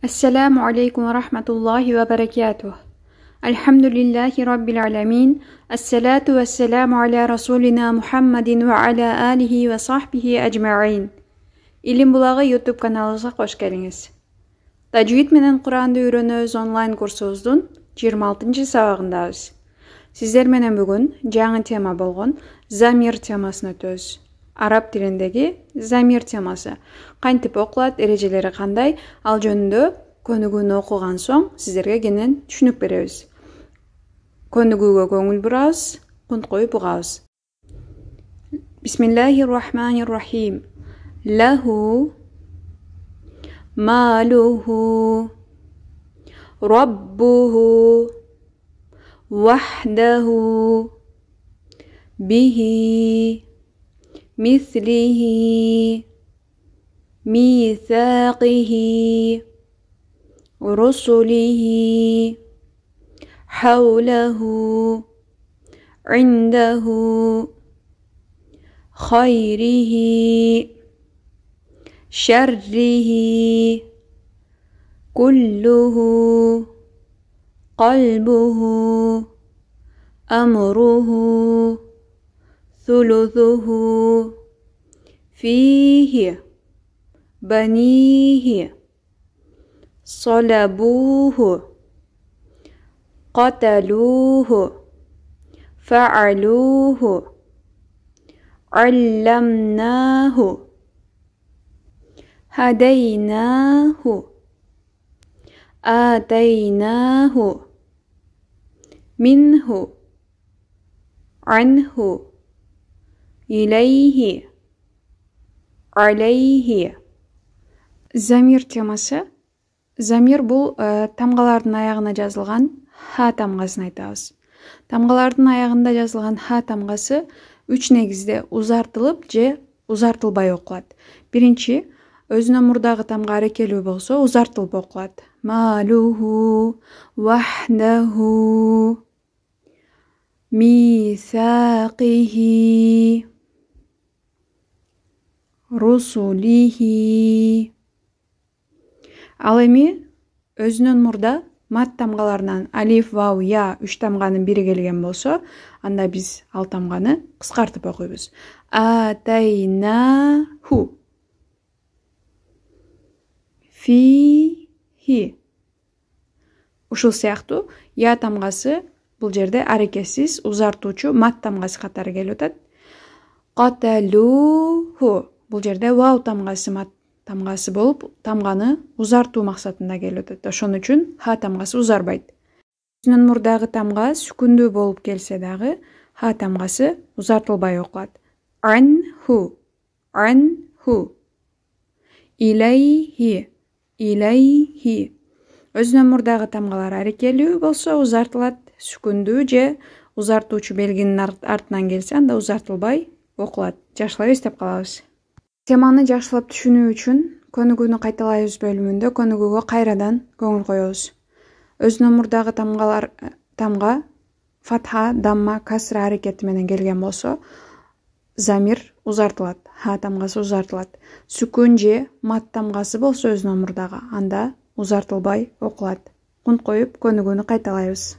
Assalamu alaikum wa rahmatullahi wa barakatuh. Alhamdulillahi rabbil alamin. Assalatu wassalamu ala rasulina Muhammadin wa ala alihi wa sahbihi ajma'in. İlim Bulağı YouTube kanalımıza hoş geldiniz. Tajwid menen Kur'an'da öğrenöz online kursunuzdun 26. sabagındayız. Sizler menen bugün жаңы tema bolgon zamir temasını ötöz. Arap tilindegi zamir temасы. Кантип окулат, эрежелери кандай, ал жөнүндө көнүгүүнү окуган соң сиздерге кенен түшүнүк беребиз. Көнүгүүгө көңүл бурабыз, кунт коюп угабыз. Бисмиллахир-рахманир-рахим. Лаху малуху раббуху вахдаху бихи مثله ميثاقه رسله حوله عنده خيره شره كله قلبه أمره ثلثه فيه بنيه صلبوه قتلوه فعلوه علمناه هديناه آتيناه منه عنه İleyhi, aleyhi. Замир темасы. Замир бул тамгалардын аягына жазылган ха тамгасын айтабыз. Тамгалардын аягында жазылган ха тамгасы үч негизде узартылып же узартылбай окулат. Биринчи, өзүнөн мурдагы тамга арекелүү болсо узартылып окулат. Малуху, вахдаху, мисақихи, русулихи. Ал эми өзүнөн мурда мат тамгаларынан алиф, вау, я үч тамганын бири келген болсо, анда биз ал тамганы кыскартып окуйбуз. Атайнаху, фихи. Ушул сыяктуу я тамгасы бул жерде аракетсиз узартуучу мат тамгасы катары келип атат. Каталуху бул жерде вау тамгасы мат тамгасы болуп, тамганы узартуу максатында келип атат. Ошон үчүн ха тамгасы узарбайт. Өзүнөн мурдагы тамга сүкүндүү болуп келсе дагы, ха тамгасы узартылбай окулат. Анху, анху. Илейхи, илейхи. Өзүнөн мурдагы тамгалар арекелүү болсо узартылат, сүкүндүү же узартуучу белгинин артынан келсе, анда узартылбай окулат. Жакшылап эстеп калабыз. Теманы жакшылап түшүнүү үчүн көнүгүүнү кайталайбыз бөлүмүндө көнүгүүгө кайрадан көңүл коебуз. Өзүнөн мурдагы тамга фатха, дамма, касра аракети менен келген болсо, замир узартылат, ха тамгасы узартылат. Сүкүн же мат тамгасы болсо өзүнөн мурдагы, анда узартылбай окулат. Кунт коюп көнүгүүнү кайталайбыз.